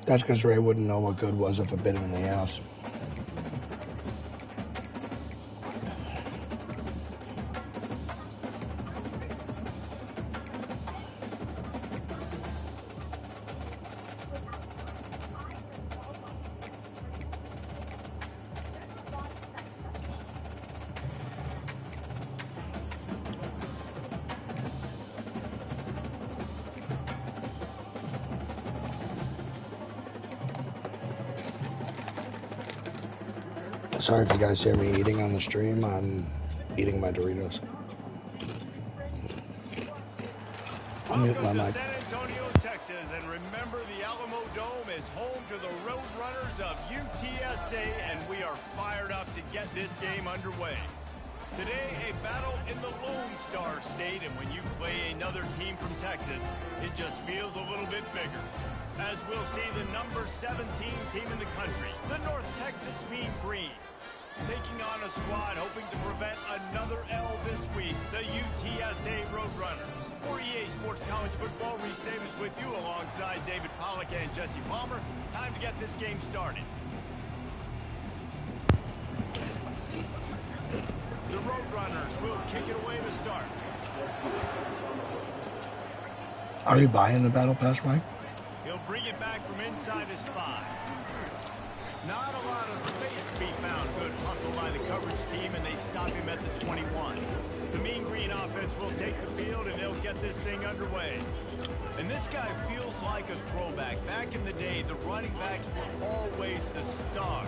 That's because Ray wouldn't know what good was if it bit him in the ass. Sorry if you guys hear me eating on the stream. I'm eating my Doritos. Welcome to San Antonio, Texas, and remember the Alamo Dome is home to the Roadrunners of UTSA, and we are fired up to get this game underway. Today, a battle in the Lone Star State, and when you play another team from Texas, it just feels a little bit bigger. As we'll see the number 17 team in the country, the North Texas Mean Green, taking on a squad hoping to prevent another L this week, the UTSA Roadrunners. For EA Sports College Football, Reese Davis with you alongside David Pollack and Jesse Palmer. Time to get this game started. The Roadrunners will kick it away to start. Are you buying the Battle Pass, Mike? He'll bring it back from inside his 5. Not a lot of space to be found. Good hustle by the coverage team, and they stop him at the 21. The Mean Green offense will take the field, and they'll get this thing underway. And this guy feels like a throwback. Back in the day, the running backs were always the star.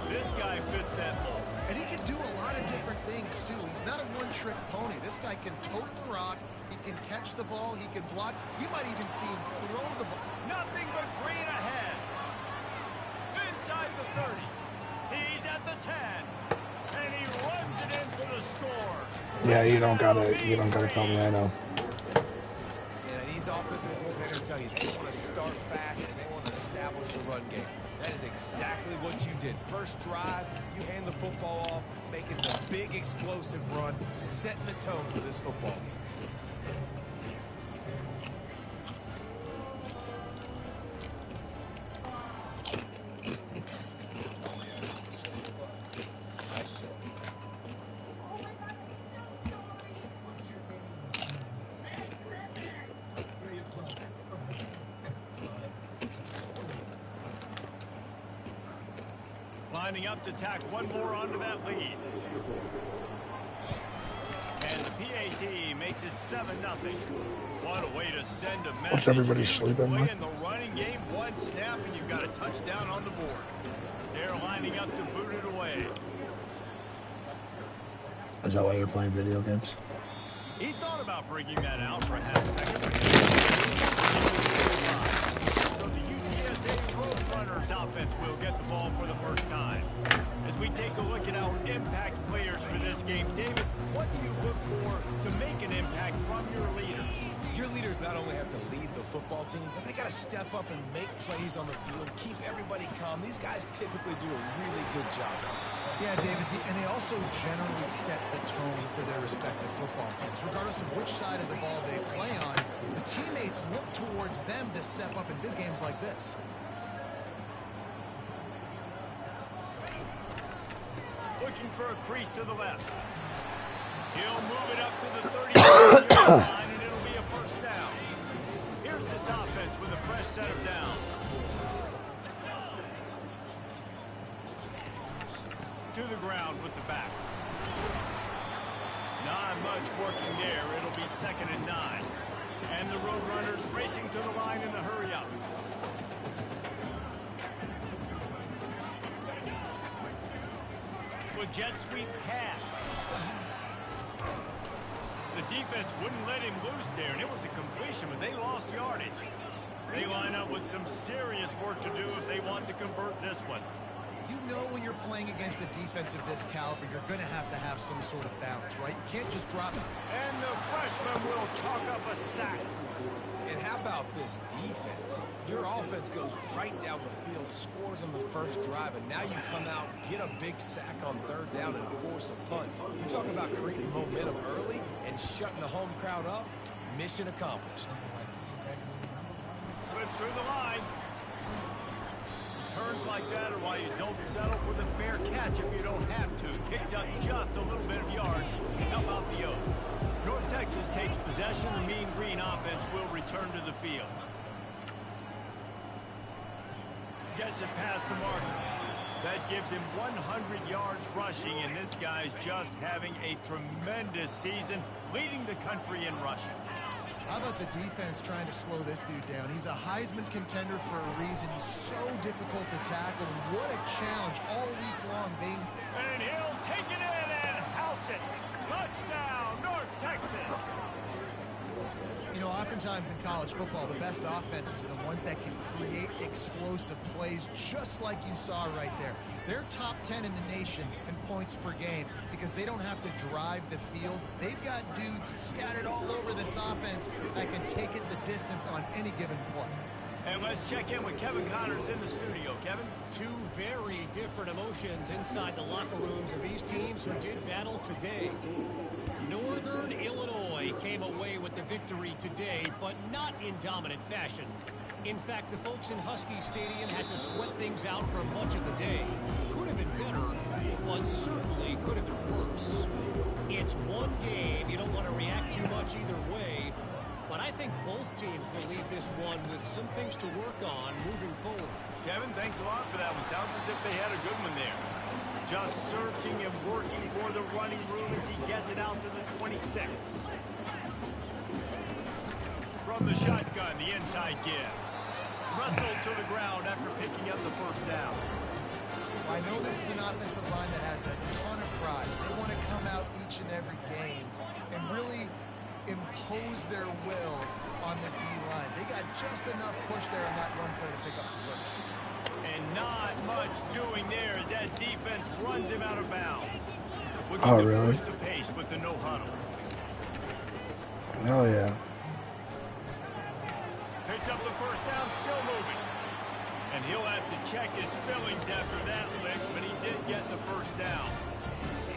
This guy fits that mold. And he can do a lot of different things, too. He's not a one-trick pony. This guy can tote the rock. He can catch the ball. He can block. You might even see him throw the ball. Nothing but green ahead. Inside the 30. He's at the 10. And he runs it in for the score. Yeah, you don't gotta tell me, I know. These offensive coordinators tell you they want to start fast and they want to establish the run game. That is exactly what you did. First drive, you hand the football off, making the big explosive run, setting the tone for this football game. Lining up to tack one more onto that lead. And the PAT makes it 7-0. What a way to send a message. What's everybody sleeping with? In the running game, one snap, and you've got a touchdown on the board. They're lining up to boot it away. Is that why you're playing video games? He thought about bringing that out for a half second. So the UTSA Roadrunners offense will get the ball for the first time. As we take a look at our impact players for this game, David, what do you look for to make an impact from your leaders? Your leaders not only have to lead the football team, but they got to step up and make plays on the field, keep everybody calm. These guys typically do a really good job. Yeah, David, and they also generally set the tone for their respective football teams. Regardless of which side of the ball they play on, the teammates look towards them to step up in big games like this. Looking for a crease to the left. He'll move it up to the 30-yard line, and it'll be a first down. Here's this offense with a fresh set of downs. To the ground with the back. Not much working there. It'll be 2nd and 9. And the Roadrunners racing to the line in the hurry up. With jet sweep pass. The defense wouldn't let him loose there, and it was a completion, but they lost yardage. They line up with some serious work to do if they want to convert this one. You know when you're playing against a defense of this caliber, you're going to have some sort of balance, right? You can't just drop it. And the freshman will chalk up a sack. And how about this defense? Your offense goes right down the field, scores on the first drive, and now you come out, get a big sack on 3rd down, and force a punt. You talk about creating momentum early and shutting the home crowd up. Mission accomplished. Slips through the line. Returns like that are why you don't settle for the fair catch if you don't have to. Picks up just a little bit of yards to help out the Oak. North Texas takes possession. The Mean Green offense will return to the field. Gets it past the marker. That gives him 100 yards rushing, and this guy's just having a tremendous season, leading the country in rushing. How about the defense trying to slow this dude down? He's a Heisman contender for a reason. He's so difficult to tackle, and what a challenge all week long. And he'll take it in and house it. Touchdown, North Texas. You know, oftentimes in college football, the best offenses are the ones that can create explosive plays, just like you saw right there. They're top 10 in the nation in points per game because they don't have to drive the field. They've got dudes scattered all over this offense that can take it the distance on any given play. And let's check in with Kevin Connors in the studio. Kevin? Two very different emotions inside the locker rooms of these teams who did battle today. Northern Illinois came away with the victory today, but not in dominant fashion. In fact, the folks in Husky Stadium had to sweat things out for much of the day. Could have been better, but certainly could have been worse. It's one game. You don't want to react too much either way, but I think both teams will leave this one with some things to work on moving forward. Kevin, thanks a lot for that one. Sounds as if they had a good one there. Just searching and working for the running room as he gets it out to the 26. From the shotgun, the inside give. Wrestled to the ground after picking up the first down. I know this is an offensive line that has a ton of pride. They want to come out each and every game and really impose their will on the D-line. They got just enough push there on that run play to pick up the first. And not much doing there as that defense runs him out of bounds. Looking Oh, to really? push the pace with the no huddle. Oh, yeah. Picks up the first down, still moving. And he'll have to check his fillings after that lick, but he did get the first down.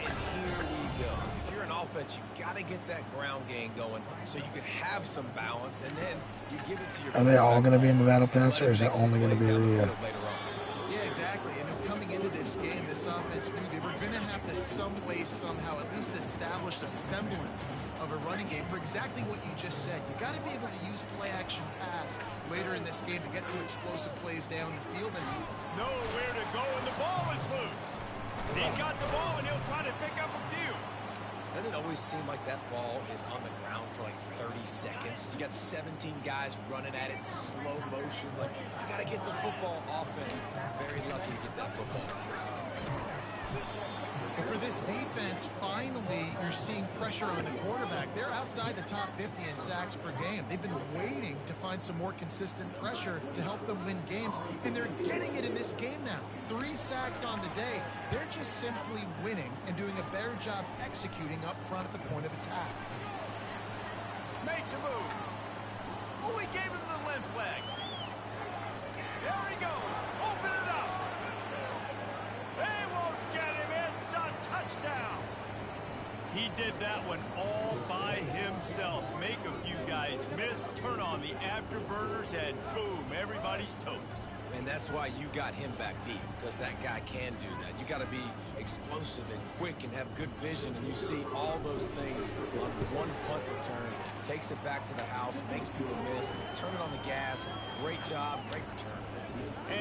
And here we go. If you're an offense, you got to get that ground game going so you can have some balance, and then you give it to your... Are they all going to be in the battle pass, or is it only going to be the... Yeah, exactly. And coming into this game, this offense knew they were going to have to some way, somehow, at least establish a semblance of a running game for exactly what you just said. You got to be able to use play-action pass later in this game to get some explosive plays down the field. And nowhere to go, and the ball is loose. He's got the ball, and he'll try to pick up a few. Doesn't it always seem like that ball is on the ground for like 30 seconds? You got 17 guys running at it in slow motion. Like, I got to get the football offense. Very lucky to get that football. But for this defense, finally, you're seeing pressure on the quarterback. They're outside the top 50 in sacks per game. They've been waiting to find some more consistent pressure to help them win games, and they're getting it in this game now. 3 sacks on the day. They're just simply winning and doing a better job executing up front at the point of attack. Makes a move. Oh, he gave him the limp leg. There he goes. Open it up. They won't get him. It's a touchdown. He did that one all by himself. Make a few guys miss, turn on the afterburners, and boom, everybody's toast. And that's why you got him back deep, because that guy can do that. You got to be explosive and quick and have good vision, and you see all those things on one punt return. Takes it back to the house, makes people miss, turn it on the gas. Great job, great return.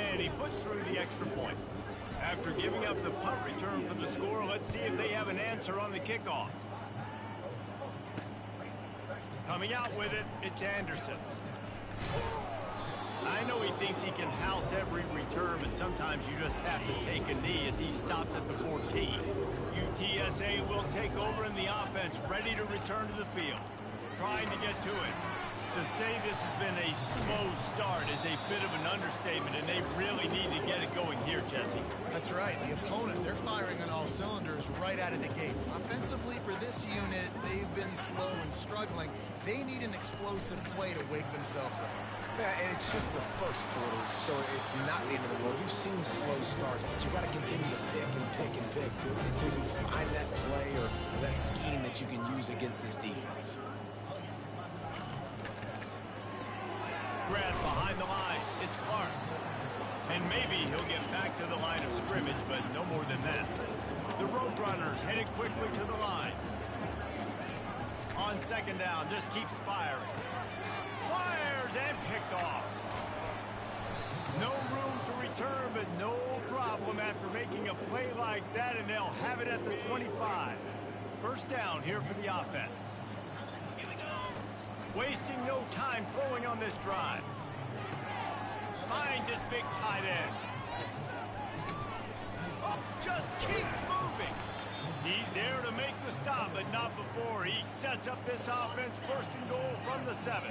And he puts through the extra point. After giving up the punt return for the score, let's see if they have an answer on the kickoff. Coming out with it, it's Anderson. I know he thinks he can house every return, but sometimes you just have to take a knee as he stopped at the 14. UTSA will take over in the offense, ready to return to the field. Trying to get to it. To say this has been a slow start is a bit of an understatement, and they really need to get it going here, Jesse. That's right. The opponent, they're firing on all cylinders right out of the gate. Offensively, for this unit, they've been slow and struggling. They need an explosive play to wake themselves up. Yeah, and it's just the first quarter, so it's not the end of the world. You've seen slow starts, but you got to continue to pick and pick and pick until you find that play or that scheme that you can use against this defense. Grab behind the line. It's Clark. And maybe he'll get back to the line of scrimmage, but no more than that. The Roadrunners headed quickly to the line. On second down, just keeps firing. Fires and picked off. No room to return, but no problem after making a play like that, and they'll have it at the 25. First down here for the offense. Wasting no time throwing on this drive. Finds his big tight end. Oh, just keeps moving. He's there to make the stop, but not before he sets up this offense first and goal from the 7.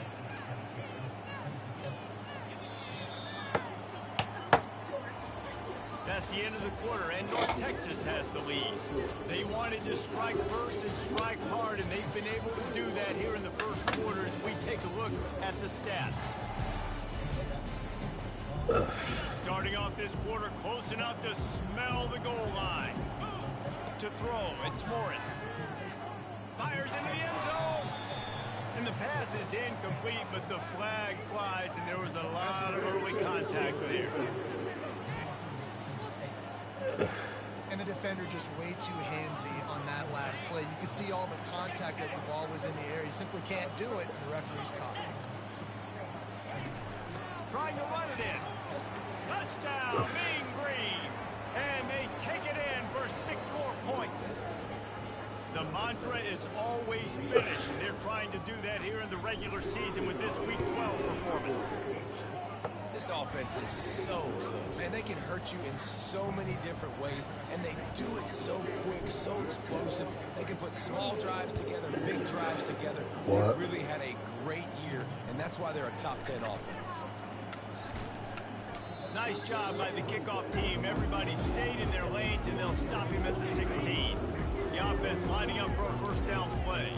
That's the end of the quarter, and North Texas has the lead. They wanted to strike first and strike hard, and they've been able to do that here in the first quarter as we take a look at the stats. Starting off this quarter close enough to smell the goal line. To throw, it's Morris. Fires into the end zone. And the pass is incomplete, but the flag flies, and there was a lot of early contact there. And the defender just way too handsy on that last play. You could see all the contact as the ball was in the air. You simply can't do it, and the referee's caught. Trying to run it in. Touchdown, Mean Green. And they take it in for 6 more points. The mantra is always finish, and they're trying to do that here in the regular season with this Week 12 performance. This offense is so good, man. They can hurt you in so many different ways, and they do it so quick, so explosive. They can put small drives together, big drives together. They've really had a great year, and that's why they're a top 10 offense. Nice job by the kickoff team. Everybody stayed in their lanes, and they'll stop him at the 16. The offense lining up for a first down play.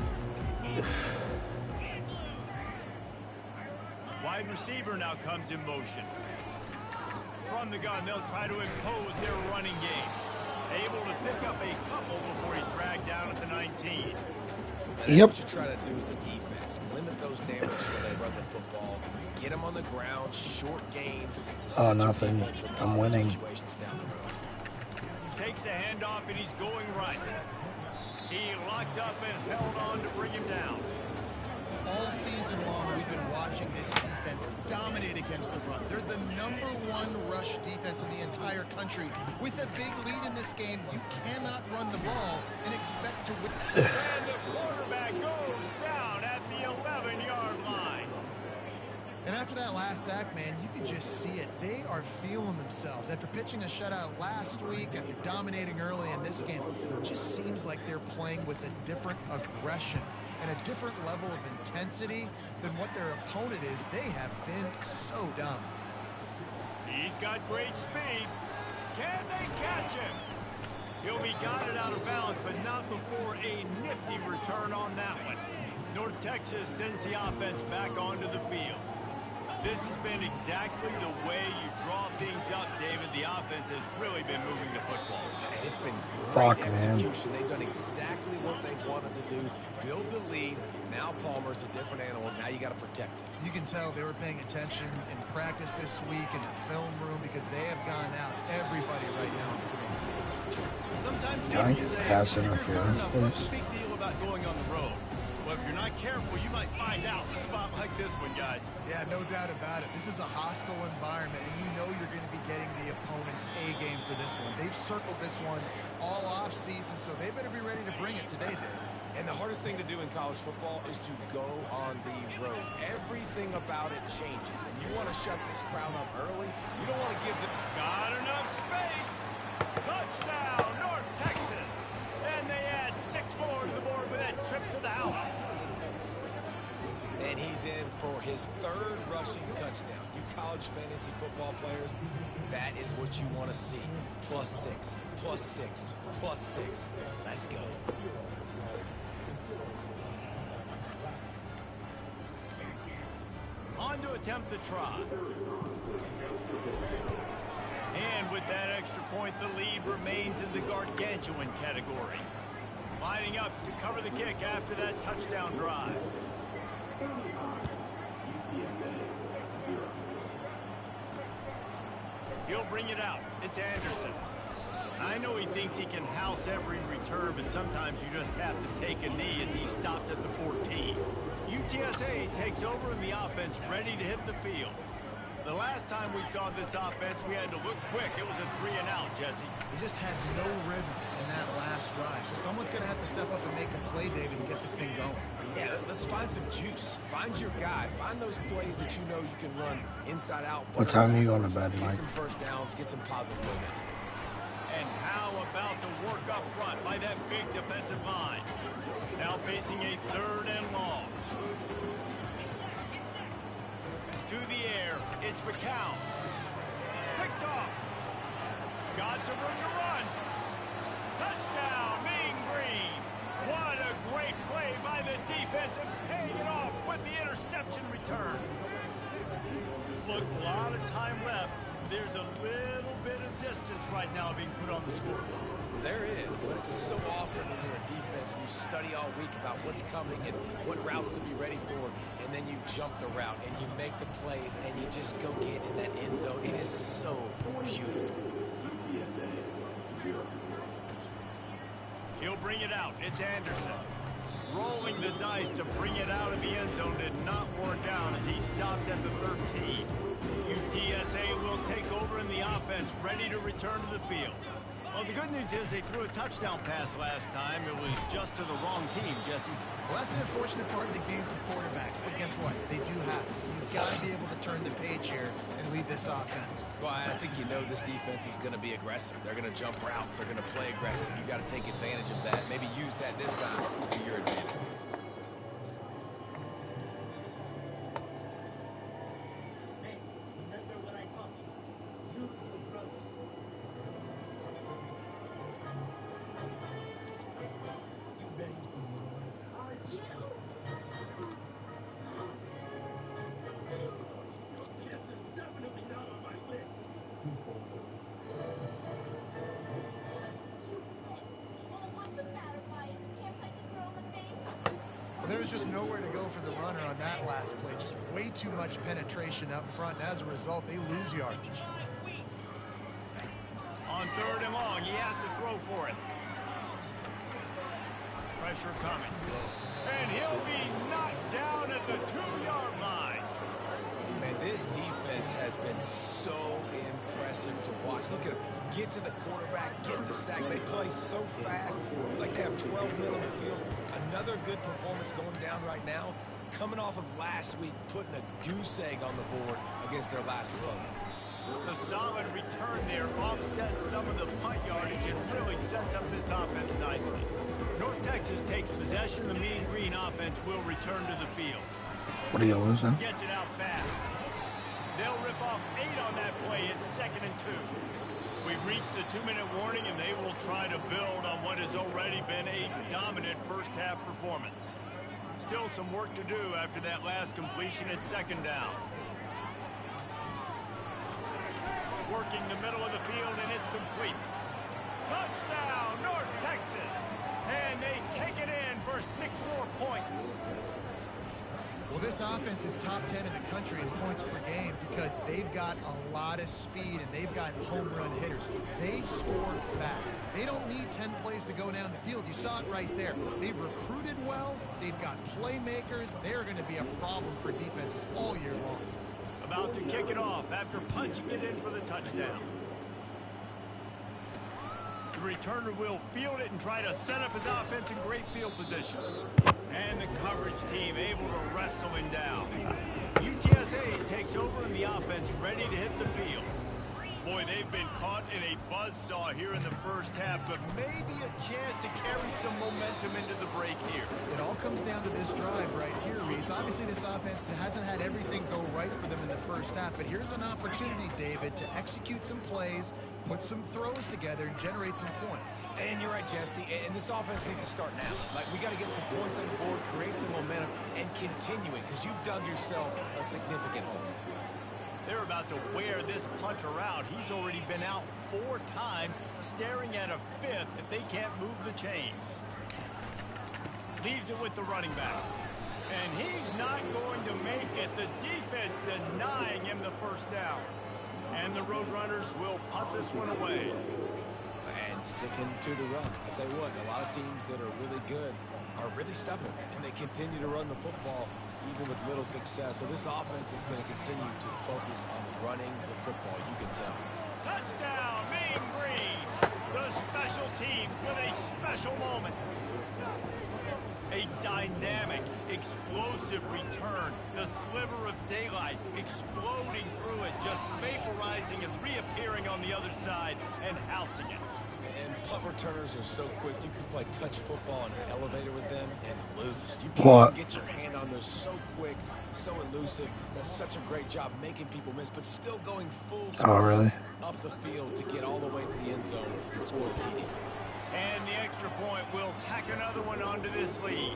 Wide receiver now comes in motion. From the gun, they'll try to impose their running game. Able to pick up a couple before he's dragged down at the 19. Yep. What you try to do as a defense, limit those damages when they run the football. Get them on the ground, short gains. Oh, nothing. I'm winning. Takes the handoff, and he's going right. He locked up and held on to bring him down. All season long, we've been watching this defense dominate against the run. They're the #1 rush defense in the entire country. With a big lead in this game, you cannot run the ball and expect to win. And the quarterback goes down at the 11-yard line. And after that last sack, man, you could just see it. They are feeling themselves. After pitching a shutout last week, after dominating early in this game, it just seems like they're playing with a different aggression and a different level of intensity than what their opponent is. They have been so dumb. He's got great speed. Can they catch him? He'll be guided out of bounds, but not before a nifty return on that one. North Texas sends the offense back onto the field. This has been exactly the way you draw things up, David. The offense has really been moving the football. And it's been great execution. They've done exactly what they've wanted to do. Build the lead. Now Palmer's a different animal. Now you got to protect him. You can tell they were paying attention in practice this week in the film room because they have gone out everybody right now in the same. Sometimes people say, pass if you're interference, good enough, what's the big deal about going on the road? Well, if you're not careful, you might find out in a spot like this one, guys. Yeah, no doubt about it. This is a hostile environment, and you know you're going to be getting the opponent's A game for this one. They've circled this one all off season, so they better be ready to bring it today, Dave. And the hardest thing to do in college football is to go on the road. Everything about it changes, and you want to shut this crowd up early. You don't want to give them... Got enough space. Touchdown, North Texas. And they add 6 more to the board with that trip to the house. And he's in for his 3rd rushing touchdown. You college fantasy football players, that is what you want to see. +6, +6, +6. Let's go. On to attempt the try. And with that extra point, the lead remains in the gargantuan category. Lining up to cover the kick after that touchdown drive. He'll bring it out. It's Anderson. I know he thinks he can house every return, but sometimes you just have to take a knee as he stopped at the 14. UTSA takes over in the offense, ready to hit the field. The last time we saw this offense, we had to look quick. It was a 3-and-out, Jesse. They just had no rhythm in that last drive. So someone's going to have to step up and make a play, David, and get this thing going. Yeah, let's find some juice. Find your guy. Find those plays that you know you can run inside out. What time are you going to bed, Mike? Get some first downs, get some positive movement. And how about the work up front by that big defensive line? Now facing a 3rd and long. To the air, it's McCown. Picked off. Got some room to run. Touchdown, Mean Green. What a great play by the defense and paying it off with the interception return. Look, a lot of time left. There's a little bit of distance right now being put on the scoreboard. There is, but it's so awesome when you're a defense and you study all week about what's coming and what routes to be ready for, and then you jump the route and you make the plays and you just go get in that end zone. It is so beautiful. He'll bring it out. It's Anderson. Rolling the dice to bring it out of the end zone did not work out as he stopped at the 13. UTSA will take over in the offense, ready to return to the field. Well, the good news is they threw a touchdown pass last time. It was just to the wrong team, Jesse. Well, that's an unfortunate part of the game for quarterbacks, but guess what? They do happen. So you've got to be able to turn the page here and lead this offense. Well, I think you know this defense is going to be aggressive. They're going to jump routes. They're going to play aggressive. You've got to take advantage of that. Maybe use that this time to your advantage. There's just nowhere to go for the runner on that last play. Just way too much penetration up front. And as a result, they lose yardage. On 3rd and long, he has to throw for it. Pressure coming. And he'll be knocked down at the 2-yard line. Man, this defense has been so impressive to watch. Look at them. Get to the quarterback, get the sack. They play so fast. It's like they have 12 men on the field. Another good performance going down right now. Coming off of last week, putting a goose egg on the board against their last opponent. The solid return there offsets some of the punt yardage and really sets up this offense nicely. North Texas takes possession. The Mean Green offense will return to the field. What are you losing? Gets it out fast. They'll rip off 8 on that play. It's 2nd and 2. We've reached the 2-minute warning, and they will try to build on what has already been a dominant first-half performance. Still some work to do after that last completion at 2nd down. Working the middle of the field, and it's complete. Touchdown, North Texas! And they take it in for 6 more points. Well, this offense is top 10 in the country in points per game because they've got a lot of speed and they've got home run hitters. They score fast. They don't need 10 plays to go down the field. You saw it right there. They've recruited well. They've got playmakers. They're going to be a problem for defenses all year long. About to kick it off after punching it in for the touchdown. The returner will field it and try to set up his offense in great field position. And the coverage team able to wrestle him down. UTSA takes over in the offense, ready to hit the field. Boy, they've been caught in a buzzsaw here in the first half, but maybe a chance to carry some momentum into the break here. It all comes down to this drive right here, Reese. Obviously, this offense hasn't had everything go right for them in the first half, but here's an opportunity, David, to execute some plays, put some throws together, and generate some points. And you're right, Jesse, and this offense needs to start now. Like, we got to get some points on the board, create some momentum, and continue it, because you've dug yourself a significant hole. They're about to wear this punter out. He's already been out 4 times, staring at a 5th if they can't move the chains. Leaves it with the running back. And he's not going to make it. The defense denying him the first down. And the Roadrunners will punt this one away. And sticking to the run. I'll tell you what, a lot of teams that are really good are really stubborn, and they continue to run the football even with little success. So this offense is going to continue to focus on running the football, you can tell. Touchdown, Mean Green. The special teams with a special moment. A dynamic, explosive return. The sliver of daylight exploding through it, just vaporizing and reappearing on the other side and housing it. And punt returners are so quick. You can play touch football in an elevator with them and lose. You can't get your hand on those so quick, so elusive. Does such a great job making people miss, but still going full speed up the field to get all the way to the end zone and score the TD. And the extra point will tack another one onto this lead.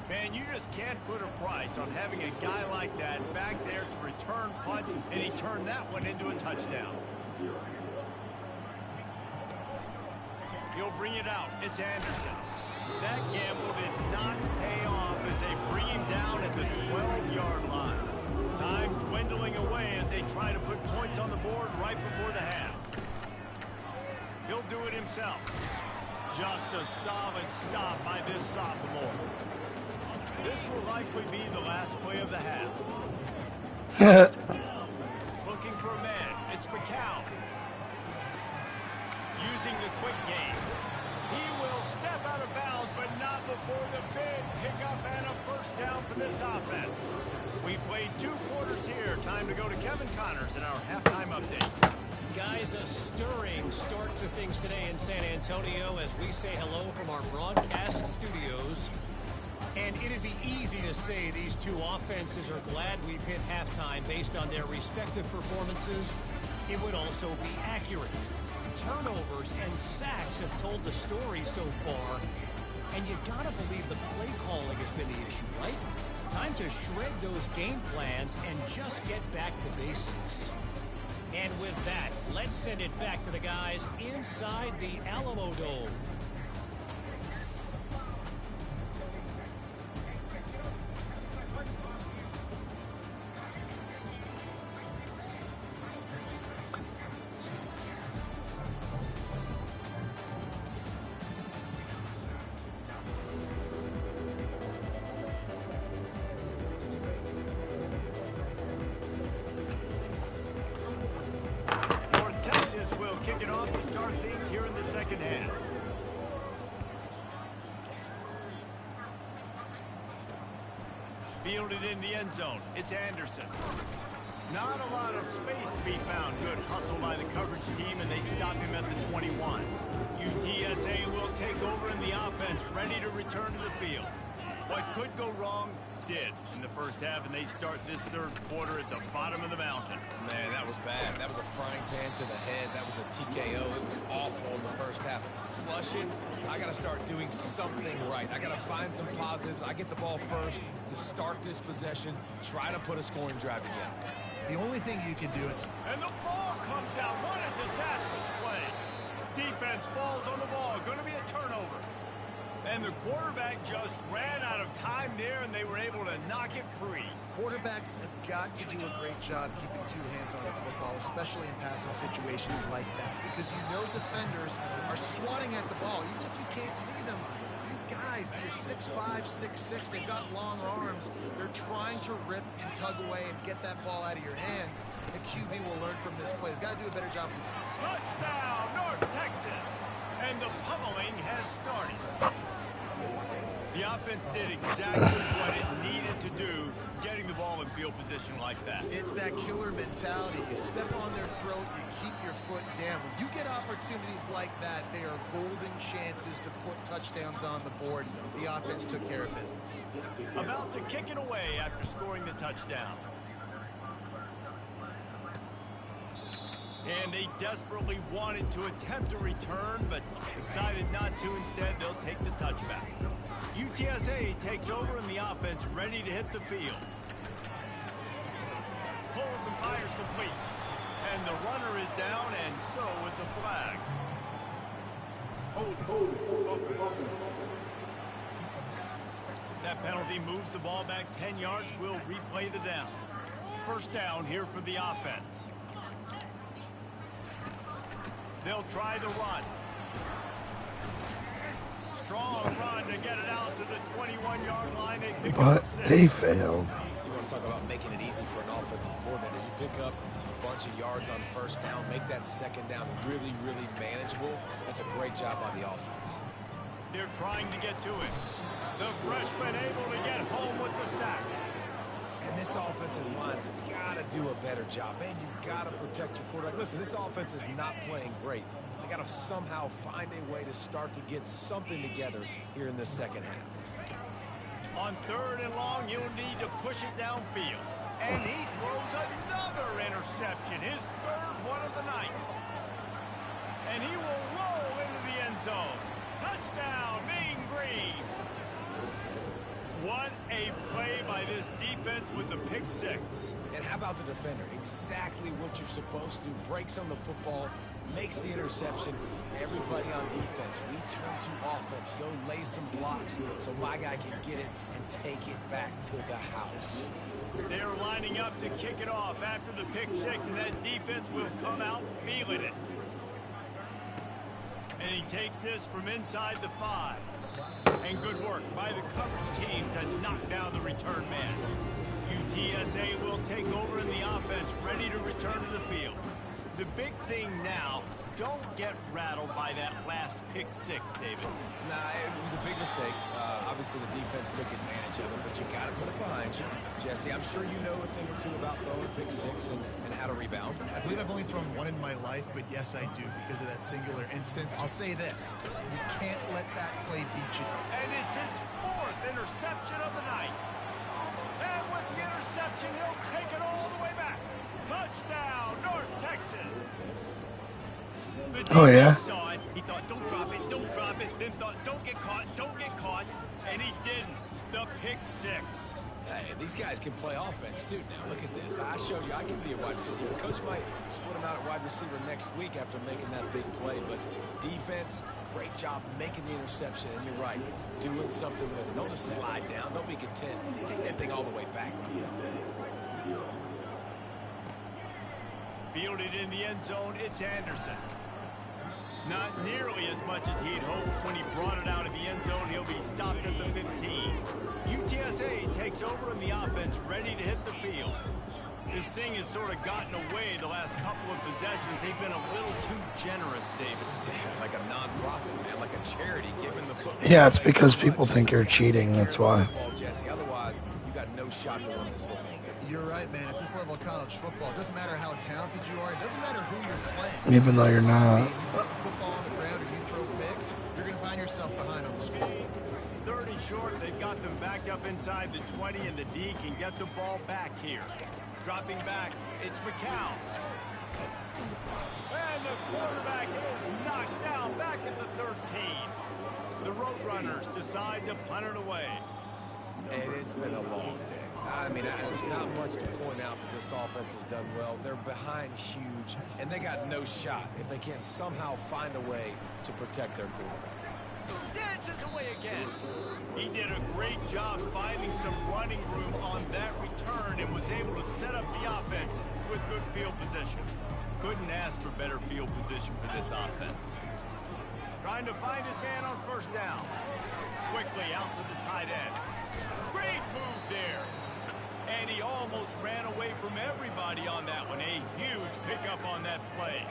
Man, you just can't put a price on having a guy like that back there to return punts, and he turned that one into a touchdown. He'll bring it out. It's Anderson. That gamble did not pay off as they bring him down at the 12-yard line. Time dwindling away as they try to put points on the board right before the half. He'll do it himself. Just a solid stop by this sophomore. This will likely be the last play of the half. Looking for a man. It's McCown. Using the quick game. He will step out of bounds, but not before the big pickup and a first down for this offense. We played 2 quarters here. Time to go to Kevin Connors in our halftime update. Guys, a stirring start to things today in San Antonio as we say hello from our broadcast studios. And it'd be easy to say these two offenses are glad we've hit halftime based on their respective performances. It would also be accurate. Turnovers and sacks have told the story so far. And you gotta believe the play calling has been the issue, right? Time to shred those game plans and just get back to basics. And with that, let's send it back to the guys inside the Alamo Dome. Kick it off to start things here in the second half. Fielded in the end zone. It's Anderson. Not a lot of space to be found. Good hustle by the coverage team, and they stop him at the 21. UTSA will take over in the offense, ready to return to the field. What could go wrong did in the first half, and they start this third quarter at the bottom of the mountain. Man, that was bad. That was a frying pan to the head. That was a TKO. It was awful in the first half. Flushing, I got to start doing something right. I got to find some positives. I get the ball first to start this possession, try to put a scoring drive together. The only thing you can do it. And the ball comes out. What a disastrous play. Defense falls on the ball. Going to be a turnover. And the quarterback just ran out of time there, and they were able to knock it free. Quarterbacks have got to do a great job keeping 2 hands on the football, especially in passing situations like that, because you know defenders are swatting at the ball. Even if you can't see them, these guys, they're 6'5", 6'6", they've got long arms. They're trying to rip and tug away and get that ball out of your hands. The QB will learn from this play. He's got to do a better job. Touchdown, North Texas! And the pummeling has started. The offense did exactly what it needed to do, getting the ball in field position like that. It's that killer mentality. You step on their throat, you keep your foot down. When you get opportunities like that, they are golden chances to put touchdowns on the board. The offense took care of business. About to kick it away after scoring the touchdown. And they desperately wanted to attempt a return, but decided not to. Instead, they'll take the touchback. UTSA takes over in the offense, ready to hit the field. Pulls and fires complete. And the runner is down, and so is a flag. That penalty moves the ball back 10 yards. We'll replay the down. first down here for the offense. They'll try the run. Strong run to get it out to the 21-yard line. But they failed. You want to talk about making it easy for an offensive coordinator. You pick up a bunch of yards on first down, make that second down really, really manageable. That's a great job by the offense. They're trying to get to it. The freshman able to get home with the sack. And this offensive line's got to do a better job. Man, you got to protect your quarterback. Listen, this offense is not playing great. They got to somehow find a way to start to get something together here in the second half. On 3rd and long, you'll need to push it downfield. And he throws another interception, his 3rd one of the night. And he will roll into the end zone. Touchdown, Mean Green. What a play by this defense with the pick 6. And how about the defender? Exactly what you're supposed to do. Breaks on the football, makes the interception. Everybody on defense, we turn to offense. Go lay some blocks so my guy can get it and take it back to the house. They're lining up to kick it off after the pick 6, and that defense will come out feeling it. And he takes this from inside the 5. And good work by the coverage team to knock down the return man. UTSA will take over in the offense, ready to return to the field. The big thing now, don't get rattled by that last pick 6, David. Nah, it was a big mistake. Obviously, the defense took advantage of it, but you got to put it behind you. Jesse, I'm sure you know a thing or two about throwing a pick 6 and how to rebound. I believe I've only thrown one in my life, but yes, I do because of that singular instance. I'll say this. You can't let that play beat you. And it's his 4th interception of the night. And with the interception, he'll take it all the way back. Touchdown, North Texas. The defense saw it. He thought, don't drop it, don't drop it. Then thought, don't get caught. And he didn't. The pick 6. Hey, these guys can play offense, too. Now, look at this. I showed you I can be a wide receiver. Coach might split him out at wide receiver next week after making that big play. But defense, great job making the interception. And you're right, doing something with it. Don't just slide down. Don't be content. Take that thing all the way back. Fielded in the end zone, it's Anderson. Not nearly as much as he'd hoped when he brought it out of the end zone. He'll be stopped at the 15. UTSA takes over in the offense, ready to hit the field. This thing has sort of gotten away the last couple of possessions. They've been a little too generous, David. Yeah, like a non-profit, man, like a charity, giving the football. Yeah, it's because people think you're cheating, that's why. Jesse, otherwise, you got no shot to win this football game. You're right, man. At this level of college football, it doesn't matter how talented you are. It doesn't matter who you're playing. Even though you're not. You put the football on the ground and you throw picks, you're going to find yourself behind on the score. 30 short. They've got them backed up inside the 20, and the D can get the ball back here. Dropping back, it's McCown. And the quarterback is knocked down back at the 13. The Roadrunners decide to punt it away. And it's been a long day. I mean, there's not much to point out that this offense has done well. They're behind huge, and they got no shot if they can't somehow find a way to protect their quarterback. Dances away again. He did a great job finding some running room on that return and was able to set up the offense with good field position. Couldn't ask for better field position for this offense. Trying to find his man on first down. Quickly out to the tight end. Great move there. And he almost ran away from everybody on that one. A huge pickup on that play.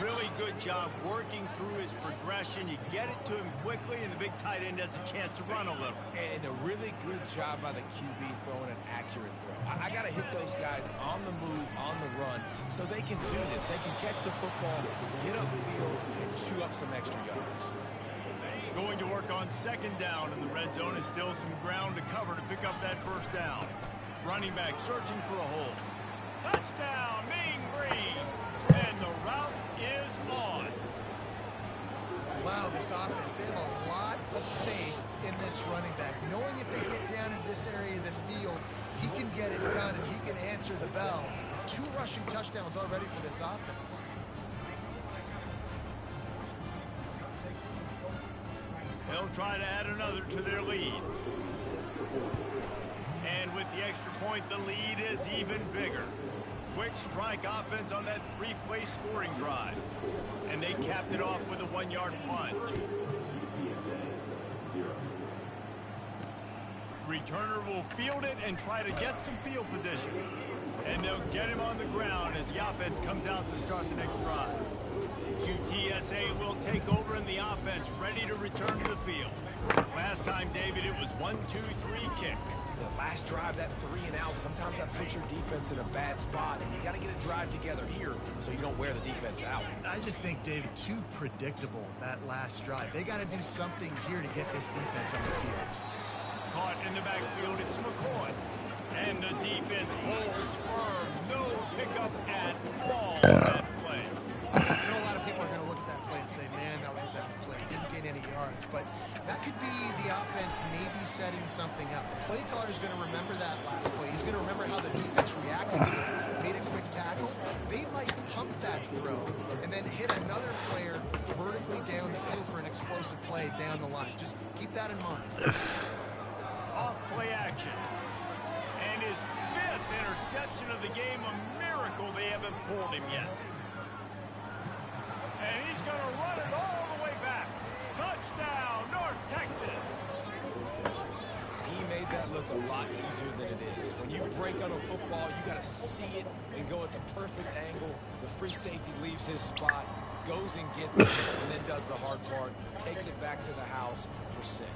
Really good job working through his progression. You get it to him quickly, and the big tight end has a chance to run a little. And a really good job by the QB throwing an accurate throw. I got to hit those guys on the move, on the run, so they can do this. They can catch the football, get upfield, and chew up some extra yards. Going to work on second down in the red zone. Is still some ground to cover to pick up that first down. Running back searching for a hole. Touchdown, Mean Green. And the route is on. Wow, this offense, they have a lot of faith in this running back. Knowing if they get down in this area of the field, he can get it done and he can answer the bell. 2 rushing touchdowns already for this offense. They'll try to add another to their lead. And And with the extra point, the lead is even bigger. Quick strike offense on that 3-play scoring drive. And they capped it off with a 1-yard plunge. Returner will field it and try to get some field position. And they'll get him on the ground as the offense comes out to start the next drive. UTSA will take over in the offense, ready to return to the field. Last time, David, it was 1-2-3 kick. The last drive, that 3 and out, sometimes that puts your defense in a bad spot, and you got to get a drive together here so you don't wear the defense out. I just think, David, too predictable, that last drive. They got to do something here to get this defense on the field. Caught in the backfield, it's McCoy. And the defense holds firm. No pickup at all on that play. I know a lot of people are going to look at that play and say, man, that was a bad play. Didn't gain any yards. But that could be the offense maybe setting something up. The play caller is going to remember that last play. He's going to remember how the defense reacted to it. Made a quick tackle. They might pump that throw and then hit another player vertically down the field for an explosive play down the line. Just keep that in mind. Off play action. And his 5th interception of the game, a miracle they haven't pulled him yet. And he's going to run it all the way back. Touchdown, North Texas. He made that look a lot easier than it is. When you break on a football, you got to see it and go at the perfect angle. The free safety leaves his spot, goes and gets it, and then does the hard part, takes it back to the house for 6.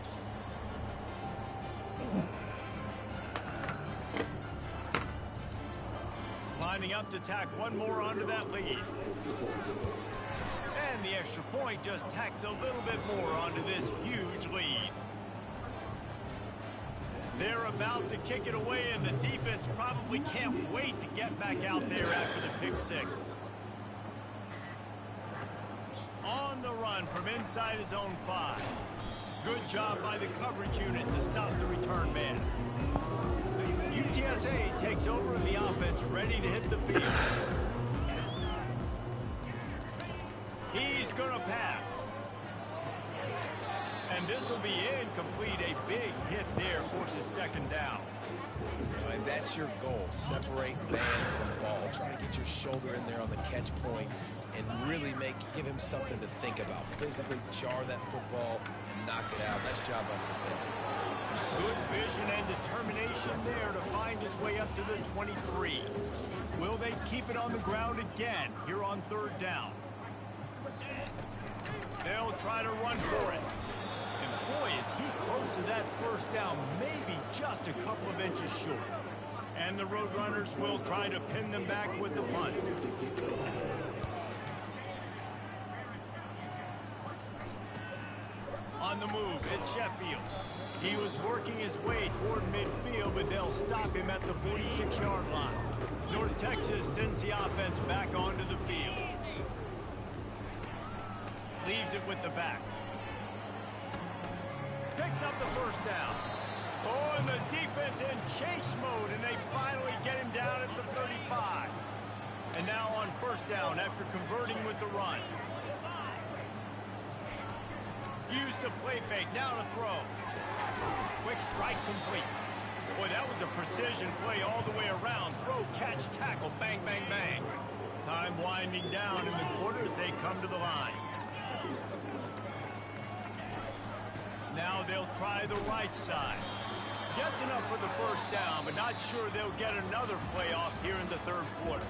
Lining up to tack one more onto that lead. And the extra point just tacks a little bit more onto this huge lead. They're about to kick it away, and the defense probably can't wait to get back out there after the pick 6. On the run from inside his own 5. Good job by the coverage unit to stop the return man. UTSA takes over in the offense, ready to hit the field. He's going to pass. And this will be incomplete. A big hit there forces 2nd down. And that's your goal. Separate man from ball. Try to get your shoulder in there on the catch point and really give him something to think about. Physically jar that football and knock it out. Nice job by the defender. Good vision and determination there to find his way up to the 23. Will they keep it on the ground again here on 3rd down? They'll try to run for it. And boy, is he close to that 1st down, maybe just a couple of inches short. And the Roadrunners will try to pin them back with the punt. On the move, it's Sheffield. He was working his way toward midfield, but they'll stop him at the 46-yard line. North Texas sends the offense back onto the field. Leaves it with the back. Picks up the 1st down. Oh, and the defense in chase mode, and they finally get him down at the 35. And now on 1st down after converting with the run. Use the play fake, now to throw. Quick strike complete. Boy, that was a precision play all the way around. Throw, catch, tackle, bang, bang, bang. Time winding down in the quarter as they come to the line. Now they'll try the right side. Gets enough for the 1st down, but not sure they'll get another play off here in the 3rd quarter.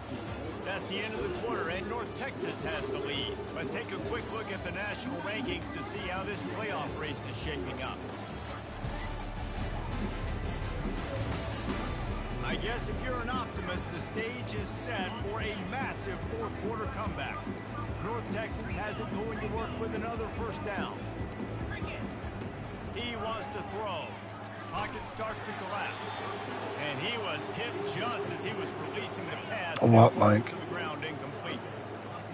That's the end of the quarter, and North Texas has the lead. Let's take a quick look at the national rankings to see how this playoff race is shaping up. I guess if you're an optimist, the stage is set for a massive 4th quarter comeback. North Texas has it going to work with another 1st down. He wants to throw. Pocket starts to collapse. And he was hit just as he was releasing the pass. What, Mike? To the ground, incomplete.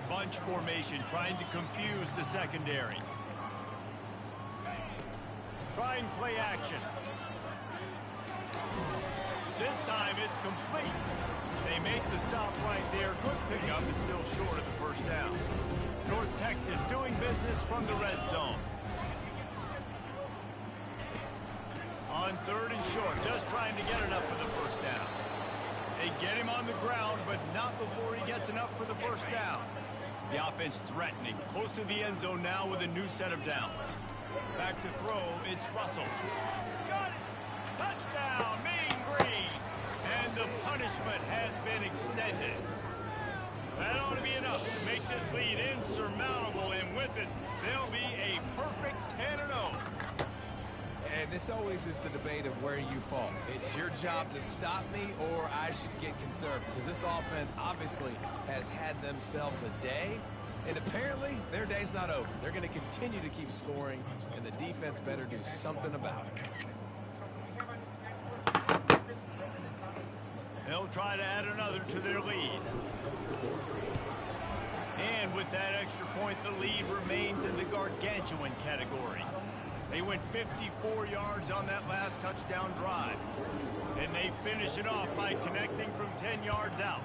Bunch formation, trying to confuse the secondary. Try and play action. This time it's complete. They make the stop right there. Good pickup, but still short of the 1st down. North Texas doing business from the red zone. On 3rd and short, just trying to get enough for the first down. They get him on the ground, but not before he gets enough for the first down. The offense threatening, close to the end zone now with a new set of downs. Back to throw, it's Russell. Got it! Touchdown, Mean Green! And the punishment has been extended. That ought to be enough to make this lead insurmountable, and with it, they'll be a perfect 10-0. And this always is the debate of where you fall. It's your job to stop me, or I should get conservative, because this offense obviously has had themselves a day, and apparently their day's not over. They're going to continue to keep scoring, and the defense better do something about it. They'll try to add another to their lead. And with that extra point, the lead remains in the gargantuan category. They went 54 yards on that last touchdown drive. And they finish it off by connecting from 10 yards out.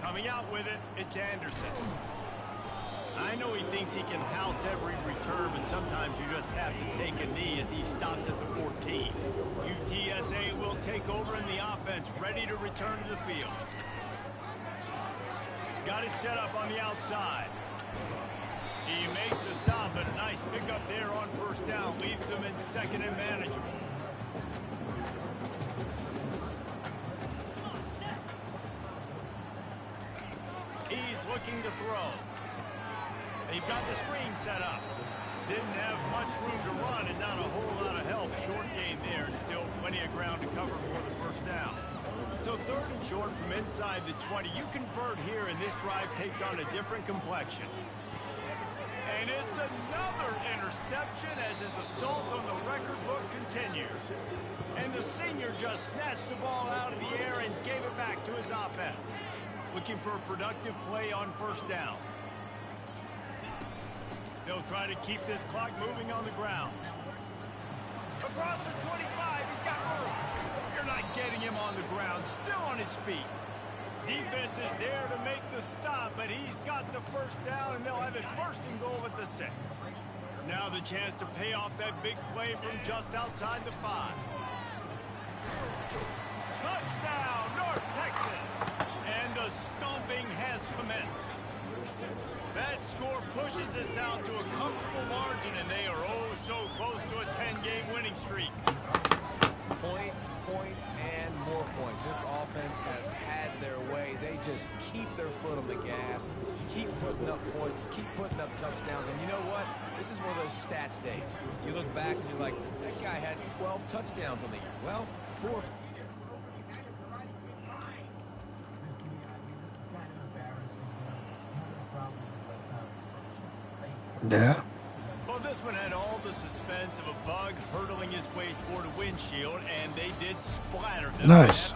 Coming out with it, it's Anderson. I know he thinks he can house every return, but sometimes you just have to take a knee as he stopped at the 14. UTSA will take over in the offense, ready to return to the field. Got it set up on the outside. He makes the stop, but a nice pickup there on first down. Leaves him in second and manageable. He's looking to throw. They've got the screen set up. Didn't have much room to run and not a whole lot of help. Short gain there and still plenty of ground to cover for the first down. So 3rd and short from inside the 20. You convert here and this drive takes on a different complexion. And it's another interception as his assault on the record book continues. And the senior just snatched the ball out of the air and gave it back to his offense. Looking for a productive play on first down. They'll try to keep this clock moving on the ground. Across the 25, he's got room. You're not getting him on the ground, still on his feet. Defense is there to make the stop, but he's got the first down, and they'll have it 1st and goal at the 6. Now the chance to pay off that big play from just outside the 5. Touchdown, North Texas! And the stomping has commenced. That score pushes us out to a comfortable margin, and they are oh so close to a 10-game winning streak. Points, points, and more points. This offense has had their way. They just keep their foot on the gas, keep putting up points, keep putting up touchdowns. And you know what? This is one of those stats days. You look back and you're like, that guy had 12 touchdowns on the year. Well, 4. Yeah. Well, this one had all the suspense of a bug hurtling his way toward a windshield, and they did splatter them. Nice.